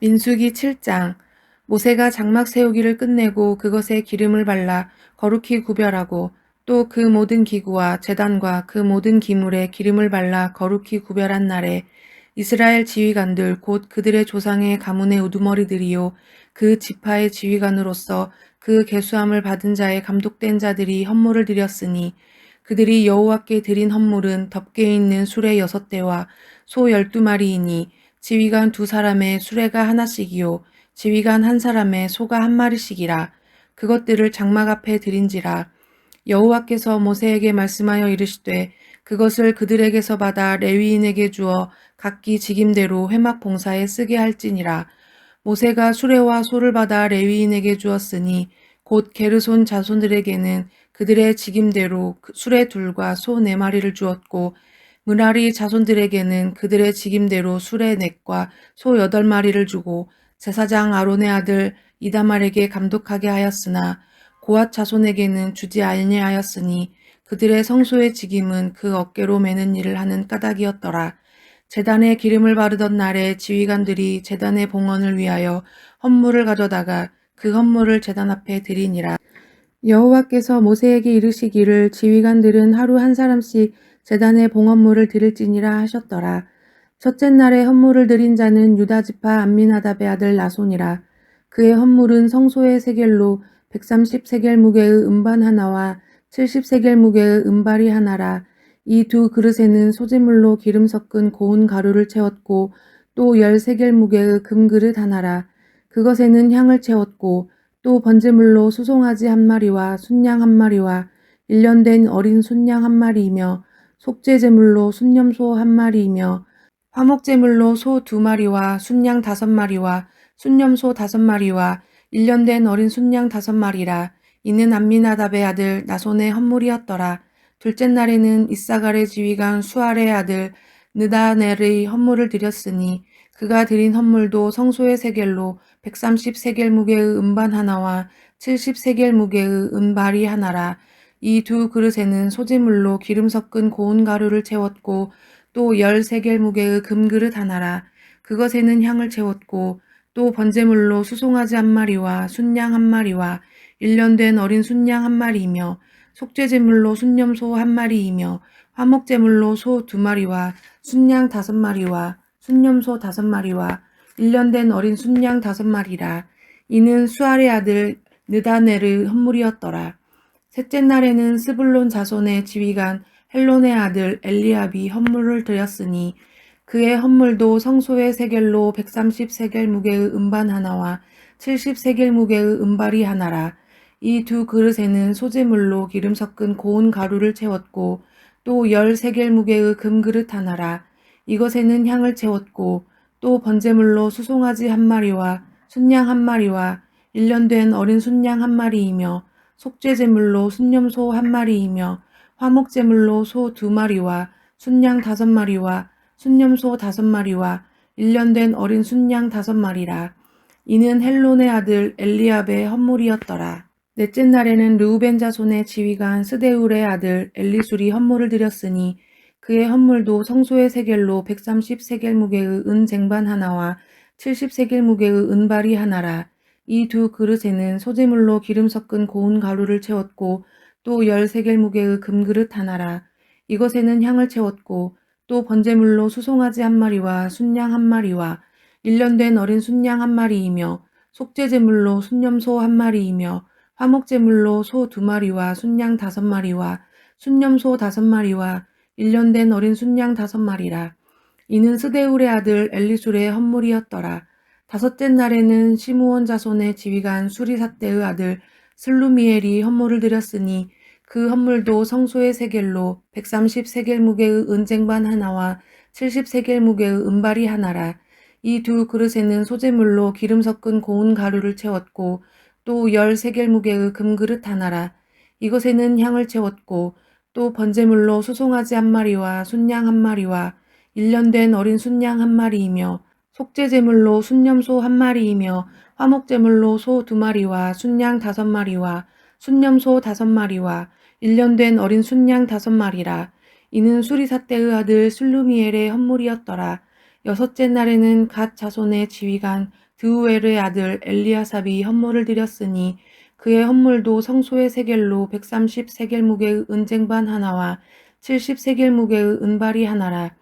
민수기 7장. 모세가 장막 세우기를 끝내고 그것에 기름을 발라 거룩히 구별하고 또 그 모든 기구와 제단과 그 모든 기물에 기름을 발라 거룩히 구별한 날에 이스라엘 지휘관들 곧 그들의 조상의 가문의 우두머리들이요 그 지파의 지휘관으로서 그 계수함을 받은 자의 감독된 자들이 헌물을 드렸으니 그들이 여호와께 드린 헌물은 덮개 있는 수레 6대와 소 12마리이니 지휘관 2사람의 수레가 하나씩이요 지휘관 1사람의 소가 1마리씩이라. 그것들을 장막 앞에 드린지라. 여호와께서 모세에게 말씀하여 이르시되 그것을 그들에게서 받아 레위인에게 주어 각기 직임대로 회막 봉사에 쓰게 할지니라. 모세가 수레와 소를 받아 레위인에게 주었으니 곧 게르손 자손들에게는 그들의 직임대로 수레 2과 소 4마리를 주었고 므라리 자손들에게는 그들의 직임대로 수레 4과 소 8마리를 주고 제사장 아론의 아들 이다말에게 감독하게 하였으나 고앗 자손에게는 주지 아니하였으니 그들의 성소의 직임은 그 어깨로 매는 일을 하는 까닭이었더라. 제단에 기름을 바르던 날에 지휘관들이 제단의 봉헌을 위하여 헌물을 가져다가 그 헌물을 제단 앞에 드리니라. 여호와께서 모세에게 이르시기를 지휘관들은 하루 1사람씩 제단의 봉헌물을 드릴지니라 하셨더라. 첫째 날에 헌물을 드린 자는 유다지파 암미나답의 아들 나손이라. 그의 헌물은 성소의 세겔로 130세겔 무게의 음반 하나와 70세겔 무게의 음발이 하나라. 이 2그릇에는 소재물로 기름 섞은 고운 가루를 채웠고 또 10세겔 무게의 금그릇 하나라. 그것에는 향을 채웠고 또 번제물로 수송아지 1마리와 순양 1마리와 1년 된 어린 순양 1마리이며 속죄제물로 순념소 1마리이며 화목제물로 소 2마리와 순양 5마리와 순념소 5마리와 1년 된 어린 순양 5마리라. 이는 암미나답의 아들 나손의 헌물이었더라. 둘째 날에는 이사갈의 지휘관 수알의 아들 느다넬의 헌물을 드렸으니 그가 드린 헌물도 성소의 세겔로 130세겔 무게의 음반 하나와 70세겔 무게의 은발이 하나라. 이 2그릇에는 소재물로 기름 섞은 고운 가루를 채웠고 또 10세겔 무게의 금그릇 하나라. 그것에는 향을 채웠고 또 번제물로 수송아지 1마리와 순양 1마리와 1년 된 어린 순양 1마리이며 속죄제물로 순념소 1마리이며 화목제물로 소 2마리와 순양 5마리와 순념소 5마리와 1년 된 어린 순양 5마리라. 이는 수알의 아들 느다넬의 헌물이었더라. 셋째 날에는 스불론 자손의 지휘관 헬론의 아들 엘리압이 헌물을 드렸으니 그의 헌물도 성소의 세겔로 130세겔 무게의 음반 하나와 70세겔 무게의 음발이 하나라. 이 2그릇에는 소재물로 기름 섞은 고운 가루를 채웠고 또 10세겔 무게의 금그릇 하나라. 이것에는 향을 채웠고 또 번제물로 수송아지 1마리와 순양 1마리와 1년 된 어린 순양 1마리이며 속죄제물로 순념소 1마리이며 화목제물로 소 2마리와 순양 5마리와 순념소 5마리와 1년 된 어린 순양 5마리라. 이는 헬론의 아들 엘리압의 헌물이었더라. 넷째 날에는 르우벤 자손의 지휘관 스데울의 아들 엘리술이 헌물을 드렸으니 그의 헌물도 성소의 세겔로 130세겔 무게의 은 쟁반 하나와 70세겔 무게의 은발이 하나라. 이 2그릇에는 소재물로 기름 섞은 고운 가루를 채웠고 또 10세겔 무게의 금그릇 하나라. 이것에는 향을 채웠고 또 번제물로 수송아지 1마리와 순양 1마리와 1년 된 어린 순양 1마리이며 속죄제물로 순념소 1마리이며 화목제물로 소 2마리와 순양 5마리와 순념소 5마리와 1년 된 어린 순양 5마리라. 이는 스데울의 아들 엘리술의 헌물이었더라. 다섯째 날에는 시므온 자손의 지휘관 수리삿대의 아들 슬루미엘이 헌물을 드렸으니 그 헌물도 성소의 세겔로 130세겔 무게의 은쟁반 하나와 70세겔 무게의 은발이 하나라. 이 2그릇에는 소재물로 기름 섞은 고운 가루를 채웠고 또 10세겔 무게의 금그릇 하나라. 이것에는 향을 채웠고 또 번제물로 수송아지 1마리와 순양 1마리와 1년 된 어린 순양 1마리이며 속죄제물로 순념소 1마리이며 화목제물로 소 2마리와 순양 5마리와 순념소 5마리와 1년 된 어린 순양 5마리라. 이는 수리삿대의 아들 슬루미엘의 헌물이었더라. 여섯째 날에는 갓 자손의 지휘관 드우엘의 아들 엘리아삽이 헌물을 드렸으니 그의 헌물도 성소의 세겔로 130 세겔 무게의 은쟁반 하나와 70 세겔 무게의 은발이 하나라.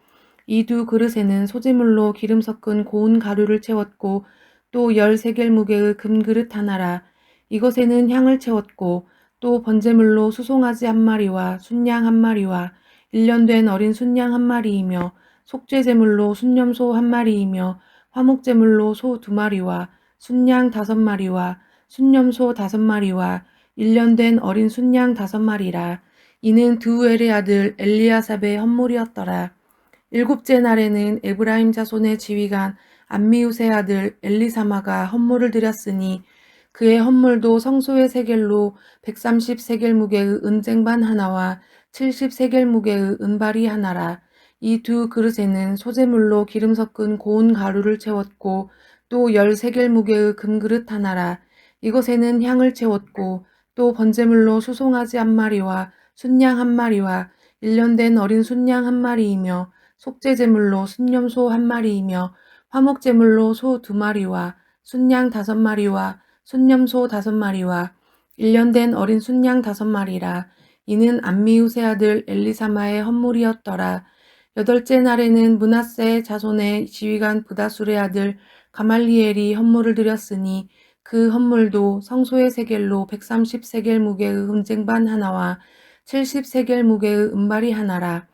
이 두 그릇에는 소재물로 기름 섞은 고운 가루를 채웠고 또 10세겔 무게의 금그릇 하나라. 이것에는 향을 채웠고 또 번제물로 수송아지 한 마리와 순양 한 마리와 1년 된 어린 순양 한 마리이며 속죄제물로 순염소 한 마리이며 화목제물로 소 2마리와 순양 5마리와 순염소 5마리와 1년 된 어린 순양 5마리라. 이는 드우엘의 아들 엘리아삽의 헌물이었더라. 일곱째 날에는 에브라임 자손의 지휘관 암미우스의 아들 엘리사마가 헌물을 드렸으니 그의 헌물도 성소의 세겔로 130 세겔 무게의 은쟁반 하나와 70 세겔 무게의 은발이 하나라. 이 두 그릇에는 소재물로 기름 섞은 고운 가루를 채웠고 또 10세겔 무게의 금그릇 하나라. 이것에는 향을 채웠고 또 번제물로 수송아지 한 마리와 순양 한 마리와 1년 된 어린 순양 한 마리이며 속죄제물로 순염소 한 마리이며 화목제물로 소 2마리와 순양 5마리와 순염소 5마리와 1년 된 어린 순양 5마리라. 이는 암미우스의 아들 엘리사마의 헌물이었더라. 여덟째 날에는 므낫세 자손의 지휘관 브다술의 아들 가말리엘이 헌물을 드렸으니 그 헌물도 성소의 세겔로 130 세겔 무게의 은쟁반 하나와 70 세겔 무게의 은발이 하나라.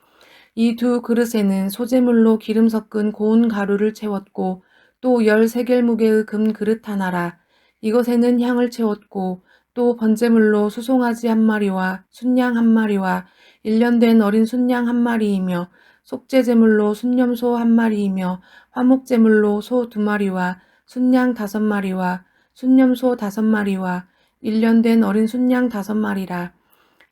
이 두 그릇에는 소재물로 기름 섞은 고운 가루를 채웠고 또 10세겔 무게의 금그릇 하나라. 이것에는 향을 채웠고 또 번제물로 수송아지 한 마리와 순양 한 마리와 1년 된 어린 순양 한 마리이며 속죄제물로 순염소 한 마리이며 화목제물로 소 2마리와 순양 5마리와 순염소 5마리와 1년 된 어린 순양 5마리라.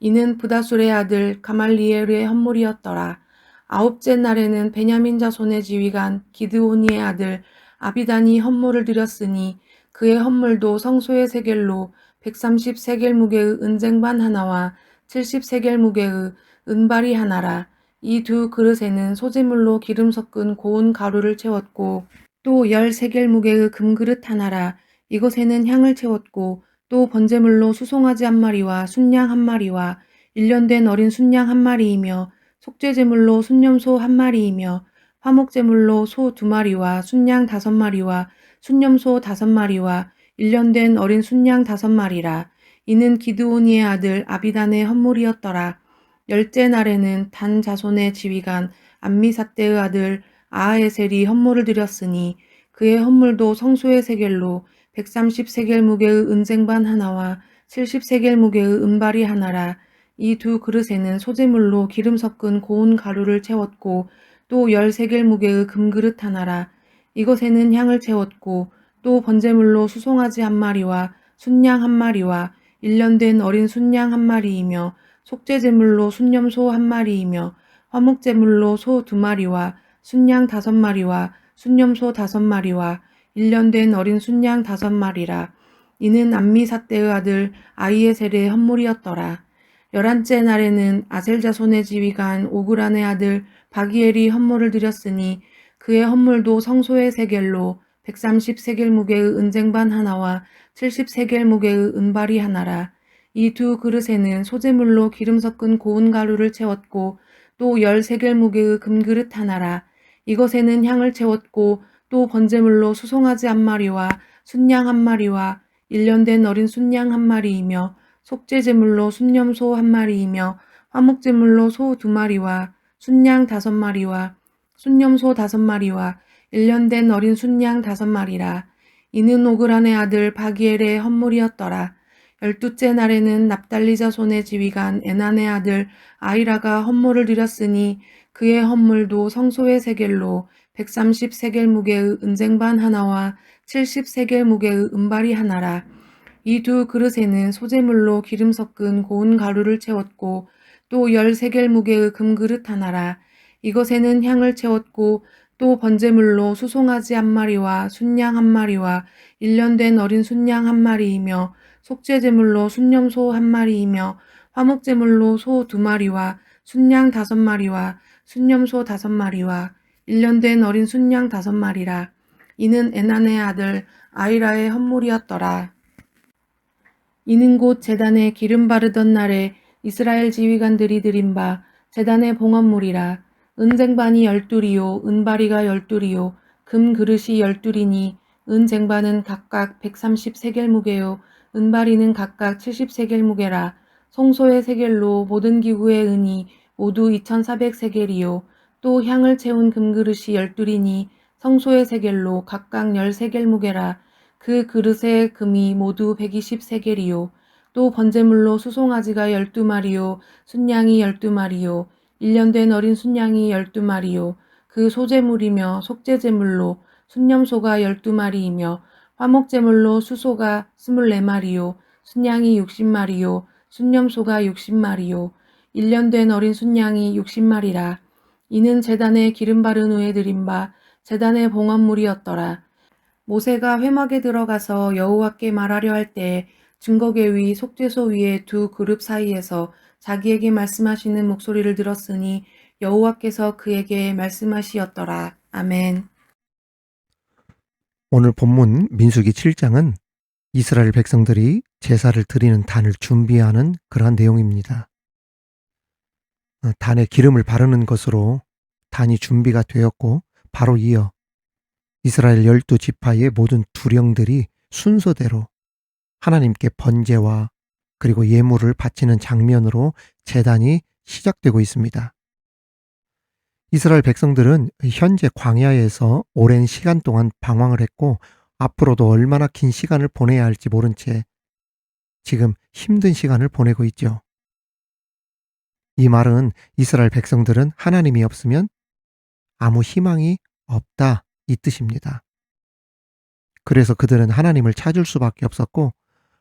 이는 브다술의 아들 가말리엘의 헌물이었더라. 아홉째 날에는 베냐민 자손의 지휘관 기드오니의 아들 아비단이 헌물을 드렸으니 그의 헌물도 성소의 세겔로 130 세겔 무게의 은쟁반 하나와 70 세겔 무게의 은발이 하나라. 이 두 그릇에는 소재물로 기름 섞은 고운 가루를 채웠고 또 10세겔 무게의 금그릇 하나라. 이것에는 향을 채웠고 또 번제물로 수송아지 한 마리와 순양 한 마리와 1년 된 어린 순양 한 마리이며 속죄제물로 순염소 한 마리이며 화목제물로 소 2마리와 순양 5마리와 순염소 5마리와 1년 된 어린 순양 5마리라. 이는 기드오니의 아들 아비단의 헌물이었더라. 열째 날에는 단 자손의 지휘관 암미사대의 아들 아하에셀이 헌물을 드렸으니 그의 헌물도 성소의 세겔로 130 세겔 무게의 은쟁반 하나와 70 세겔 무게의 은발이 하나라. 이 두 그릇에는 소재물로 기름 섞은 고운 가루를 채웠고 또 10세겔 무게의 금그릇 하나라. 이것에는 향을 채웠고 또 번제물로 수송아지 한 마리와 순양 한 마리와 1년 된 어린 순양 한 마리이며 속죄제물로 순염소 한 마리이며 화목제물로 소 2마리와 순양 5마리와 순염소 5마리와 1년 된 어린 순양 5마리라. 이는 암미사대의 아들 아히에셀의 헌물이었더라. 11째 날에는 아셀 자손의 지휘관 오그란의 아들 바기엘이 헌물을 드렸으니 그의 헌물도 성소의 세겔로 130 세겔 무게의 은쟁반 하나와 70 세겔 무게의 은발이 하나라. 이 두 그릇에는 소재물로 기름 섞은 고운 가루를 채웠고 또 10세겔 무게의 금그릇 하나라. 이것에는 향을 채웠고 또 번제물로 수송아지 한 마리와 순양 한 마리와 1년 된 어린 순양 한 마리이며 속죄제물로 순염소 한 마리이며 화목제물로 소 2마리와 순양 5마리와 순염소 5마리와 1년 된 어린 순양 5마리라. 이는 오그란의 아들 바기엘의 헌물이었더라. 12째 날에는 납달리 자손의 지휘관 에난의 아들 아이라가 헌물을 드렸으니 그의 헌물도 성소의 세겔로 130 세겔 무게의 은쟁반 하나와 70 세겔 무게의 은발이 하나라. 이 두 그릇에는 소재물로 기름 섞은 고운 가루를 채웠고 또 10세겔 무게의 금그릇 하나라. 이것에는 향을 채웠고 또 번제물로 수송아지 한 마리와 순양 한 마리와 1년 된 어린 순양 한 마리이며 속죄제물로 순염소 한 마리이며 화목제물로 소 2마리와 순양 5마리와 순염소 5마리와 1년 된 어린 순양 5마리라. 이는 에난의 아들 아이라의 헌물이었더라. 이는 곧 제단에 기름 바르던 날에 이스라엘 지휘관들이 드린 바 제단의 봉헌물이라. 은쟁반이 12리요 은바리가 12리요 금 그릇이 12리니 은쟁반은 각각 130세겔 무게요 은바리는 각각 70세겔 무게라. 송소의 세겔로 모든 기구의 은이 모두 2400세겔이요 또 향을 채운 금그릇이 12리니 성소의 세겔로 각각 10세겔 무게라. 그 그릇의 금이 모두 120세겔이요 또 번제물로 수송아지가 12마리요 순양이 12마리요 1년 된 어린 순양이 12마리요 그 소제물이며 속죄제물로 순념소가 12마리이며 화목제물로 수소가 24마리요 순양이 60마리요 순념소가 60마리요 1년 된 어린 순양이 60마리라. 이는 제단에 기름 바른 후에 드린 바 제단의 봉헌물이었더라. 모세가 회막에 들어가서 여호와께 말하려 할 때에 증거계 위 속죄소 위에 두 그룹 사이에서 자기에게 말씀하시는 목소리를 들었으니 여호와께서 그에게 말씀하시었더라. 아멘. 오늘 본문 민수기 7장은 이스라엘 백성들이 제사를 드리는 단을 준비하는 그러한 내용입니다. 단에 기름을 바르는 것으로 단이 준비가 되었고 바로 이어 이스라엘 12지파의 모든 두령들이 순서대로 하나님께 번제와 그리고 예물을 바치는 장면으로 제단이 시작되고 있습니다. 이스라엘 백성들은 현재 광야에서 오랜 시간 동안 방황을 했고 앞으로도 얼마나 긴 시간을 보내야 할지 모른 채 지금 힘든 시간을 보내고 있죠. 이 말은 이스라엘 백성들은 하나님이 없으면 아무 희망이 없다 이 뜻입니다. 그래서 그들은 하나님을 찾을 수밖에 없었고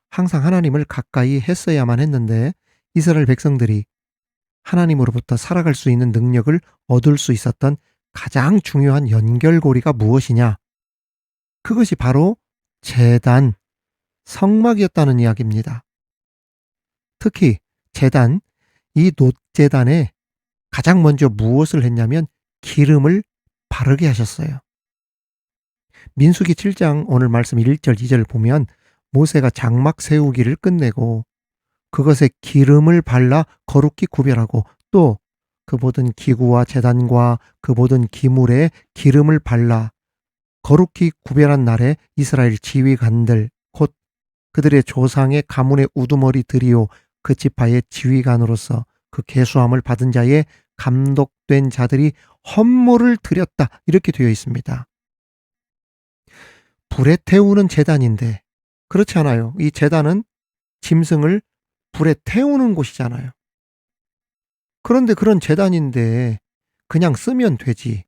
항상 하나님을 가까이 했어야만 했는데 이스라엘 백성들이 하나님으로부터 살아갈 수 있는 능력을 얻을 수 있었던 가장 중요한 연결고리가 무엇이냐? 그것이 바로 제단, 성막이었다는 이야기입니다. 특히 제단, 이 놋제단에 가장 먼저 무엇을 했냐면 기름을 바르게 하셨어요. 민수기 7장 오늘 말씀 1절 2절 보면 모세가 장막 세우기를 끝내고 그것에 기름을 발라 거룩히 구별하고 또 그 모든 기구와 제단과 그 모든 기물에 기름을 발라 거룩히 구별한 날에 이스라엘 지휘관들 곧 그들의 조상의 가문의 우두머리들이요 그 지파의 지휘관으로서 그 계수함을 받은 자의 감독된 자들이 헌물을 드렸다 이렇게 되어 있습니다. 불에 태우는 제단인데 그렇지 않아요. 이 제단은 짐승을 불에 태우는 곳이잖아요. 그런데 그런 제단인데 그냥 쓰면 되지.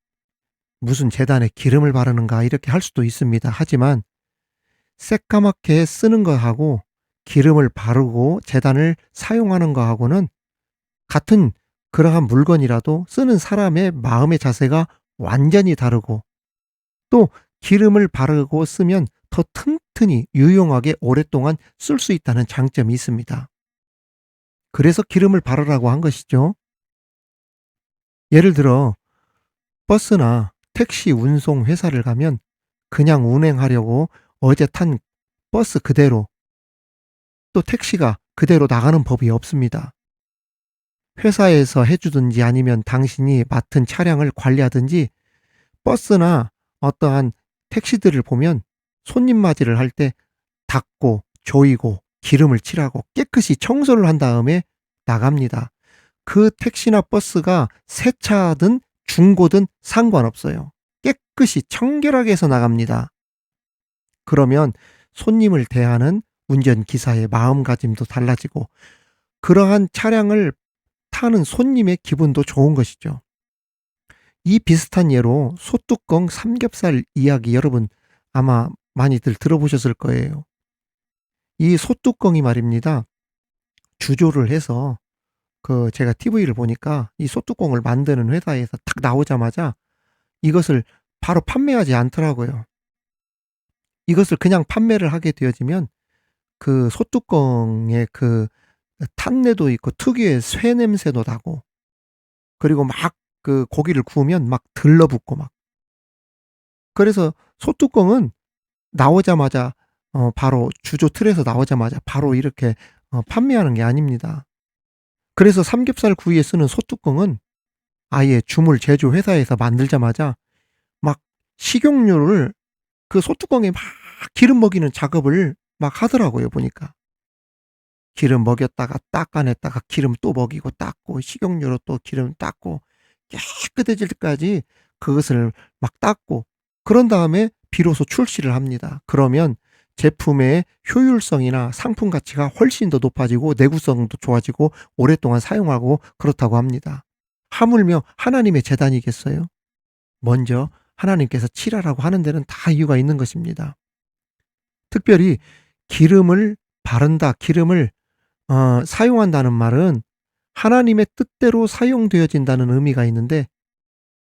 무슨 제단에 기름을 바르는가 이렇게 할 수도 있습니다. 하지만 새까맣게 쓰는 거하고 기름을 바르고 제단을 사용하는 거하고는 같은 그러한 물건이라도 쓰는 사람의 마음의 자세가 완전히 다르고 또 기름을 바르고 쓰면 더 튼튼히 유용하게 오랫동안 쓸 수 있다는 장점이 있습니다. 그래서 기름을 바르라고 한 것이죠. 예를 들어 버스나 택시 운송 회사를 가면 그냥 운행하려고 어제 탄 버스 그대로 또 택시가 그대로 나가는 법이 없습니다. 회사에서 해주든지 아니면 당신이 맡은 차량을 관리하든지 버스나 어떠한 택시들을 보면 손님 맞이를 할 때 닦고 조이고 기름을 칠하고 깨끗이 청소를 한 다음에 나갑니다. 그 택시나 버스가 새 차든 중고든 상관없어요. 깨끗이 청결하게 해서 나갑니다. 그러면 손님을 대하는 운전기사의 마음가짐도 달라지고 그러한 차량을 타는 손님의 기분도 좋은 것이죠. 이 비슷한 예로 소뚜껑 삼겹살 이야기 여러분 아마 많이들 들어보셨을 거예요. 이 소뚜껑이 말입니다. 주조를 해서 제가 TV를 보니까 이 소뚜껑을 만드는 회사에서 딱 나오자마자 이것을 바로 판매하지 않더라고요. 이것을 그냥 판매를 하게 되어지면 그 소뚜껑에 그 탄내도 있고 특유의 쇠 냄새도 나고 그리고 막 그 고기를 구우면 막 들러붙고 막. 그래서 소뚜껑은 나오자마자 바로 주조 틀에서 나오자마자 바로 이렇게 판매하는 게 아닙니다. 그래서 삼겹살 구이에 쓰는 소뚜껑은 아예 주물 제조 회사에서 만들자마자 막 식용유를 그 소뚜껑에 막 기름 먹이는 작업을 막 하더라고요, 보니까. 기름 먹였다가 닦아냈다가 기름 또 먹이고 닦고 식용유로 또 기름 닦고 깨끗해질 때까지 그것을 막 닦고 그런 다음에 비로소 출시를 합니다. 그러면 제품의 효율성이나 상품 가치가 훨씬 더 높아지고 내구성도 좋아지고 오랫동안 사용하고 그렇다고 합니다. 하물며 하나님의 제단이겠어요? 먼저 하나님께서 칠하라고 하는 데는 다 이유가 있는 것입니다. 특별히 기름을 바른다, 기름을 사용한다는 말은 하나님의 뜻대로 사용되어진다는 의미가 있는데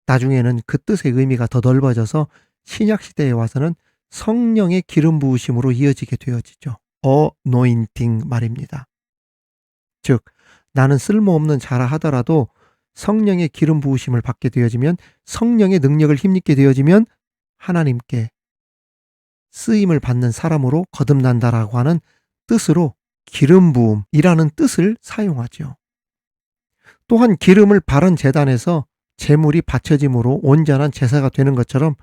나중에는 그 뜻의 의미가 더 넓어져서 신약 시대에 와서는 성령의 기름 부으심으로 이어지게 되어지죠. 어노인팅 말입니다. 즉 나는 쓸모없는 자라 하더라도 성령의 기름 부으심을 받게 되어지면 성령의 능력을 힘입게 되어지면 하나님께 쓰임을 받는 사람으로 거듭난다라고 하는 뜻으로 기름 부음이라는 뜻을 사용하죠. 또한 기름을 바른 제단에서 제물이 바쳐짐으로 온전한 제사가 되는 것처럼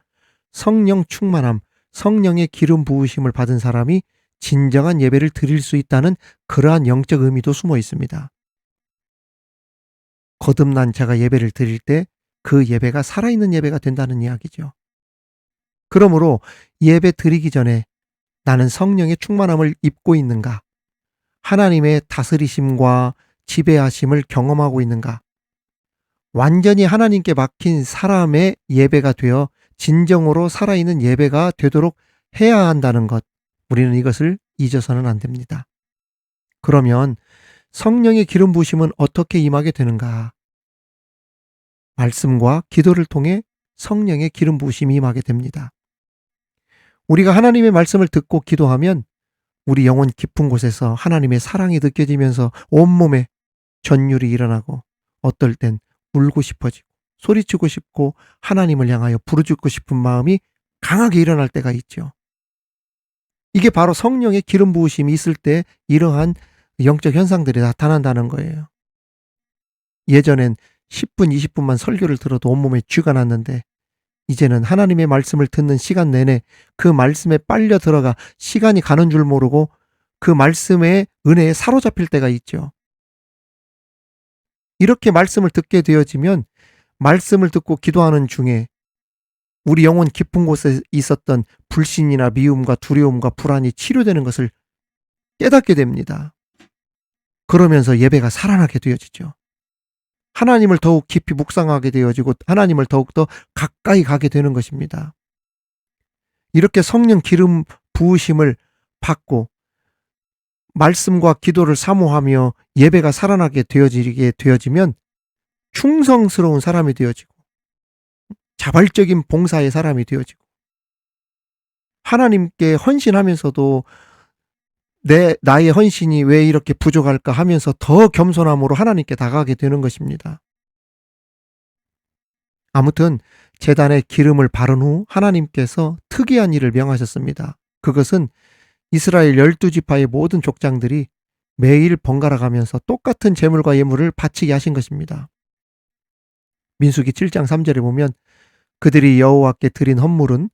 성령 충만함, 성령의 기름 부으심을 받은 사람이 진정한 예배를 드릴 수 있다는 그러한 영적 의미도 숨어 있습니다. 거듭난 자가 예배를 드릴 때 그 예배가 살아있는 예배가 된다는 이야기죠. 그러므로 예배 드리기 전에 나는 성령의 충만함을 입고 있는가? 하나님의 다스리심과 지배하심을 경험하고 있는가? 완전히 하나님께 맡긴 사람의 예배가 되어 진정으로 살아있는 예배가 되도록 해야 한다는 것. 우리는 이것을 잊어서는 안 됩니다. 그러면 성령의 기름 부으심은 어떻게 임하게 되는가? 말씀과 기도를 통해 성령의 기름 부으심이 임하게 됩니다. 우리가 하나님의 말씀을 듣고 기도하면 우리 영혼 깊은 곳에서 하나님의 사랑이 느껴지면서 온몸에 전율이 일어나고 어떨 땐 울고 싶어지고 소리치고 싶고 하나님을 향하여 부르짖고 싶은 마음이 강하게 일어날 때가 있죠. 이게 바로 성령의 기름 부으심이 있을 때 이러한 영적 현상들이 나타난다는 거예요. 예전엔 10분, 20분만 설교를 들어도 온몸에 쥐가 났는데 이제는 하나님의 말씀을 듣는 시간 내내 그 말씀에 빨려 들어가 시간이 가는 줄 모르고 그 말씀의 은혜에 사로잡힐 때가 있죠. 이렇게 말씀을 듣게 되어지면 말씀을 듣고 기도하는 중에 우리 영혼 깊은 곳에 있었던 불신이나 미움과 두려움과 불안이 치료되는 것을 깨닫게 됩니다. 그러면서 예배가 살아나게 되어지죠. 하나님을 더욱 깊이 묵상하게 되어지고 하나님을 더욱더 가까이 가게 되는 것입니다. 이렇게 성령 기름 부으심을 받고 말씀과 기도를 사모하며 예배가 살아나게 되어지면 충성스러운 사람이 되어지고 자발적인 봉사의 사람이 되어지고 하나님께 헌신하면서도 나의 헌신이 왜 이렇게 부족할까 하면서 더 겸손함으로 하나님께 다가가게 되는 것입니다. 아무튼 제단에 기름을 바른 후 하나님께서 특이한 일을 명하셨습니다. 그것은 이스라엘 12지파의 모든 족장들이 매일 번갈아 가면서 똑같은 제물과 예물을 바치게 하신 것입니다. 민수기 7장 3절에 보면 그들이 여호와께 드린 헌물은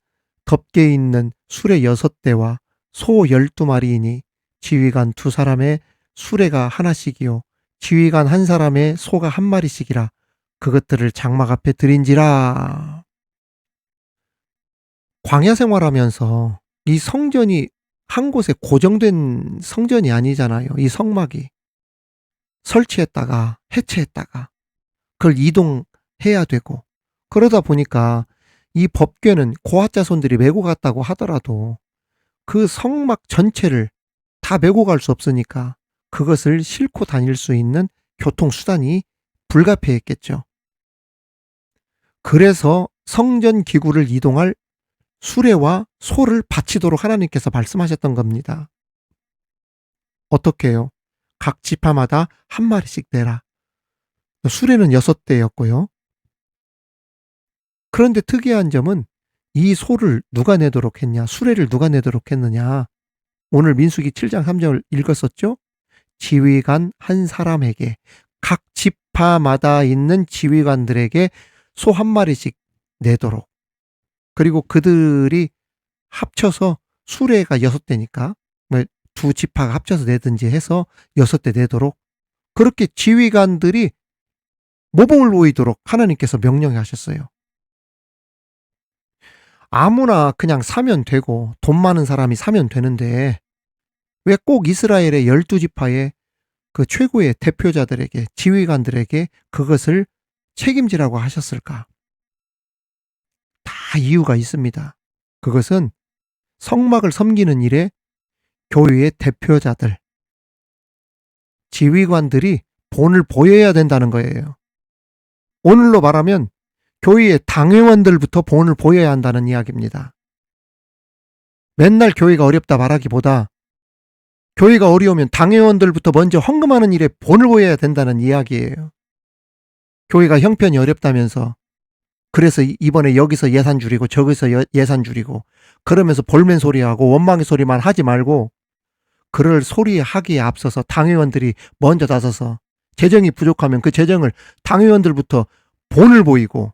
덮개 있는 수레 6대와 소 12마리이니 지휘관 2사람의 수레가 하나씩이요 지휘관 1사람의 소가 1마리씩이라 그것들을 장막 앞에 드린지라. 광야 생활하면서 이 성전이 한 곳에 고정된 성전이 아니잖아요. 이 성막이 설치했다가 해체했다가 그걸 이동해야 되고 그러다 보니까 이 법궤는 고핫 자손들이 메고 갔다고 하더라도 그 성막 전체를 다 메고 갈 수 없으니까 그것을 싣고 다닐 수 있는 교통수단이 불가피했겠죠. 그래서 성전 기구를 이동할 수레와 소를 바치도록 하나님께서 말씀하셨던 겁니다. 어떻게 해요? 각 지파마다 1마리씩 내라. 수레는 6대였고요. 그런데 특이한 점은 이 소를 누가 내도록 했냐? 수레를 누가 내도록 했느냐? 오늘 민수기 7장 3절 읽었었죠? 지휘관 한 사람에게, 각 지파마다 있는 지휘관들에게 소 한 마리씩 내도록. 그리고 그들이 합쳐서 수레가 6대니까 두 지파가 합쳐서 내든지 해서 6대 내도록, 그렇게 지휘관들이 모범을 보이도록 하나님께서 명령하셨어요. 아무나 그냥 사면 되고 돈 많은 사람이 사면 되는데 왜 꼭 이스라엘의 12지파의 그 최고의 대표자들에게, 지휘관들에게 그것을 책임지라고 하셨을까? 다 이유가 있습니다. 그것은 성막을 섬기는 일에 교회의 대표자들, 지휘관들이 본을 보여야 된다는 거예요. 오늘로 말하면 교회의 당회원들부터 본을 보여야 한다는 이야기입니다. 맨날 교회가 어렵다 말하기보다 교회가 어려우면 당회원들부터 먼저 헌금하는 일에 본을 보여야 된다는 이야기예요. 교회가 형편이 어렵다면서 그래서 이번에 여기서 예산 줄이고 저기서 예산 줄이고 그러면서 볼멘 소리하고 원망의 소리만 하지 말고, 그럴 소리 하기에 앞서서 당회원들이 먼저 나서서 재정이 부족하면 그 재정을 당회원들부터 본을 보이고,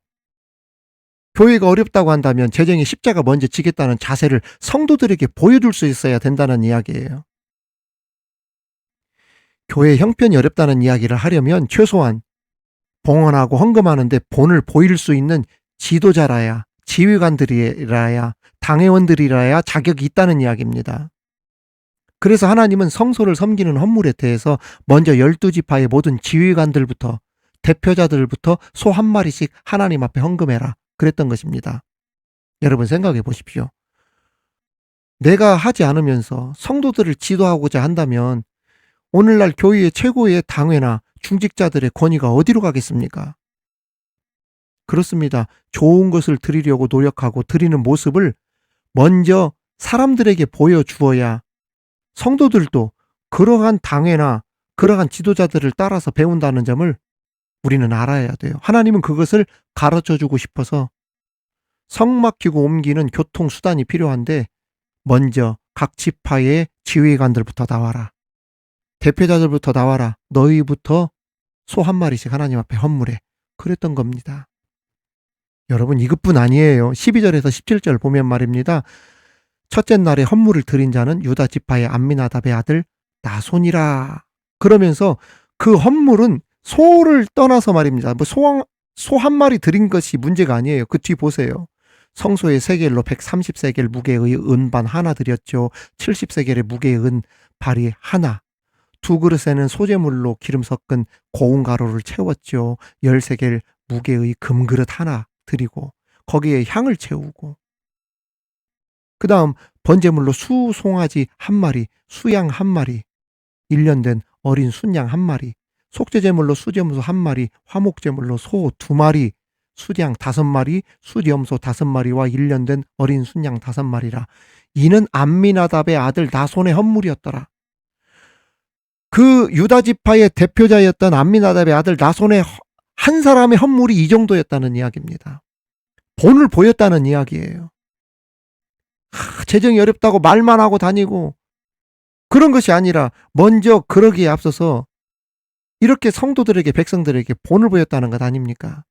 교회가 어렵다고 한다면 재정의 십자가 먼저 지겠다는 자세를 성도들에게 보여줄 수 있어야 된다는 이야기예요. 교회 형편이 어렵다는 이야기를 하려면 최소한 봉헌하고 헌금하는데 본을 보일 수 있는 지도자라야, 지휘관들이라야, 당회원들이라야 자격이 있다는 이야기입니다. 그래서 하나님은 성소를 섬기는 헌물에 대해서 먼저 12지파의 모든 지휘관들부터, 대표자들부터 소 한 마리씩 하나님 앞에 헌금해라 그랬던 것입니다. 여러분 생각해 보십시오. 내가 하지 않으면서 성도들을 지도하고자 한다면 오늘날 교회의 최고의 당회나 중직자들의 권위가 어디로 가겠습니까? 그렇습니다. 좋은 것을 드리려고 노력하고 드리는 모습을 먼저 사람들에게 보여주어야 성도들도 그러한 당회나 그러한 지도자들을 따라서 배운다는 점을 우리는 알아야 돼요. 하나님은 그것을 가르쳐주고 싶어서 성 막히고 옮기는 교통수단이 필요한데 먼저 각 지파의 지휘관들부터 나와라. 대표자들부터 나와라. 너희부터 소 한 마리씩 하나님 앞에 헌물해. 그랬던 겁니다. 여러분 이것뿐 아니에요. 12절에서 17절 보면 말입니다. 첫째 날에 헌물을 드린 자는 유다 지파의 암미나답의 아들 나손이라. 그러면서 그 헌물은 소를 떠나서 말입니다. 소 한 마리 드린 것이 문제가 아니에요. 그 뒤 보세요. 성소의 세겔로 130세겔 무게의 은반 하나 드렸죠. 70세겔의 무게의 은발이 하나. 두 그릇에는 소재물로 기름 섞은 고운 가루를 채웠죠. 10세겔 무게의 금그릇 하나 드리고 거기에 향을 채우고, 그 다음 번제물로 수송아지 한 마리, 수양 한 마리, 1년 된 어린 순양 한 마리, 속죄제물로 수제무소 한 마리, 화목제물로 소 2마리, 수양 5마리, 수염소 5마리와 1년 된 어린 순양 5마리라. 이는 암미나답의 아들 나손의 헌물이었더라. 그 유다 지파의 대표자였던 암미나답의 아들 나손의 한 사람의 헌물이 이 정도였다는 이야기입니다. 본을 보였다는 이야기예요. 재정이 어렵다고 말만 하고 다니고 그런 것이 아니라 먼저 그러기에 앞서서 이렇게 성도들에게, 백성들에게 본을 보였다는 것 아닙니까?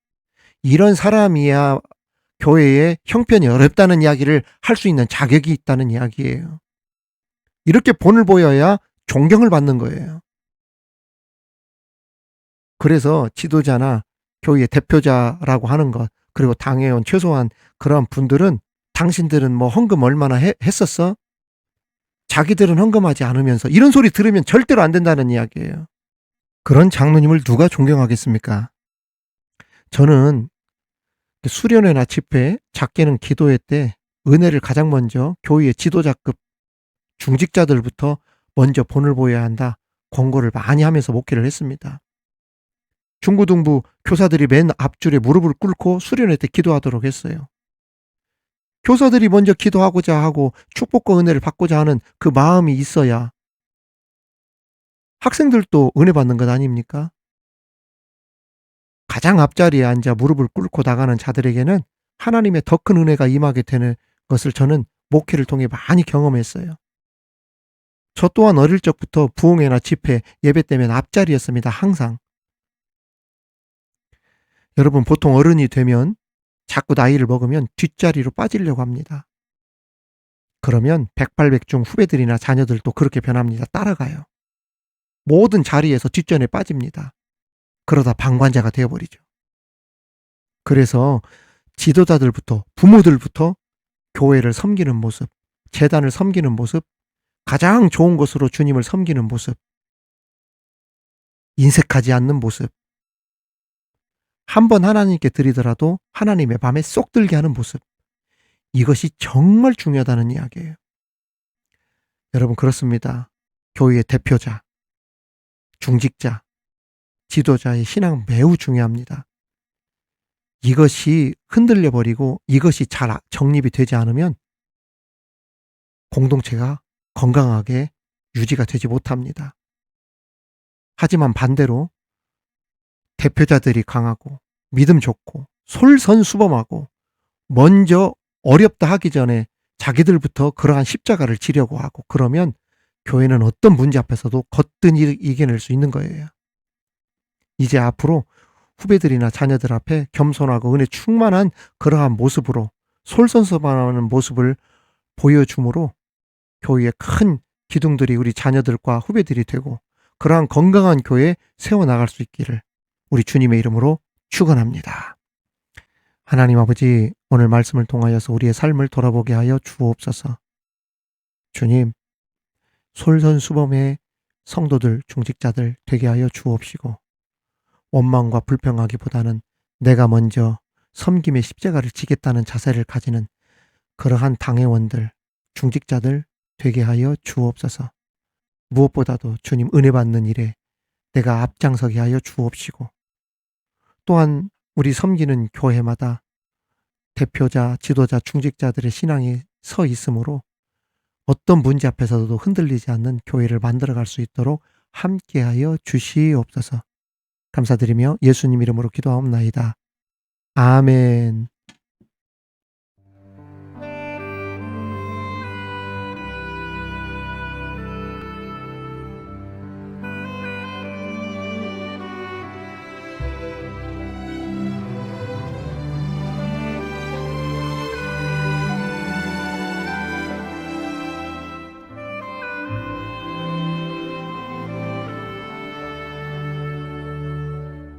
이런 사람이야 교회에 형편이 어렵다는 이야기를 할 수 있는 자격이 있다는 이야기예요. 이렇게 본을 보여야 존경을 받는 거예요. 그래서 지도자나 교회의 대표자라고 하는 것, 그리고 당회원 최소한 그런 분들은 당신들은 뭐 헌금 얼마나 했었어? 자기들은 헌금하지 않으면서 이런 소리 들으면 절대로 안 된다는 이야기예요. 그런 장로님을 누가 존경하겠습니까? 저는 수련회나 집회, 작게는 기도회 때 은혜를 가장 먼저 교회의 지도자급 중직자들부터 먼저 본을 보여야 한다 권고를 많이 하면서 목회를 했습니다. 중고등부 교사들이 맨 앞줄에 무릎을 꿇고 수련회 때 기도하도록 했어요. 교사들이 먼저 기도하고자 하고 축복과 은혜를 받고자 하는 그 마음이 있어야 학생들도 은혜 받는 것 아닙니까? 가장 앞자리에 앉아 무릎을 꿇고 나가는 자들에게는 하나님의 더 큰 은혜가 임하게 되는 것을 저는 목회를 통해 많이 경험했어요. 저 또한 어릴 적부터 부흥회나 집회, 예배 때면 앞자리였습니다. 항상. 여러분 보통 어른이 되면 자꾸 나이를 먹으면 뒷자리로 빠지려고 합니다. 그러면 백발백중 후배들이나 자녀들도 그렇게 변합니다. 따라가요. 모든 자리에서 뒷전에 빠집니다. 그러다 방관자가 되어버리죠. 그래서 지도자들부터 부모들부터 교회를 섬기는 모습, 제단을 섬기는 모습, 가장 좋은 것으로 주님을 섬기는 모습, 인색하지 않는 모습, 한 번 하나님께 드리더라도 하나님의 마음에 쏙 들게 하는 모습, 이것이 정말 중요하다는 이야기예요. 여러분 그렇습니다. 교회의 대표자, 중직자, 지도자의 신앙 매우 중요합니다. 이것이 흔들려 버리고 이것이 잘 정립이 되지 않으면 공동체가 건강하게 유지가 되지 못합니다. 하지만 반대로 대표자들이 강하고 믿음 좋고 솔선수범하고 먼저 어렵다 하기 전에 자기들부터 그러한 십자가를 지려고 하고 그러면 교회는 어떤 문제 앞에서도 거뜬히 이겨낼 수 있는 거예요. 이제 앞으로 후배들이나 자녀들 앞에 겸손하고 은혜 충만한 그러한 모습으로 솔선수범하는 모습을 보여줌으로 교회의 큰 기둥들이 우리 자녀들과 후배들이 되고 그러한 건강한 교회 세워나갈 수 있기를 우리 주님의 이름으로 축원합니다. 하나님 아버지, 오늘 말씀을 통하여서 우리의 삶을 돌아보게 하여 주옵소서. 주님, 솔선수범의 성도들, 중직자들 되게 하여 주옵시고 원망과 불평하기보다는 내가 먼저 섬김의 십자가를 지겠다는 자세를 가지는 그러한 당회원들, 중직자들 되게 하여 주옵소서. 무엇보다도 주님 은혜 받는 일에 내가 앞장서게 하여 주옵시고 또한 우리 섬기는 교회마다 대표자, 지도자, 중직자들의 신앙이 서 있으므로 어떤 문제 앞에서도 흔들리지 않는 교회를 만들어갈 수 있도록 함께하여 주시옵소서. 감사드리며 예수님 이름으로 기도하옵나이다. 아멘.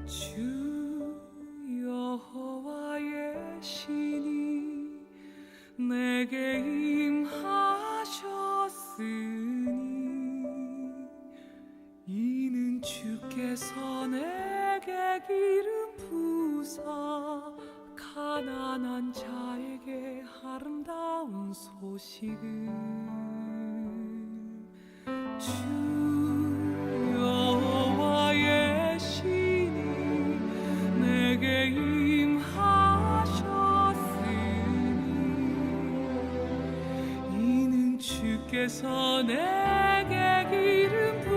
주 여호와의 신이 내게 임하셨으니 이는 주께서 내게 기름 부사 가난한 자에게 아름다운 소식을 주 여호와의 신이 내게 임하셨으니 이는 주께서 내게 기름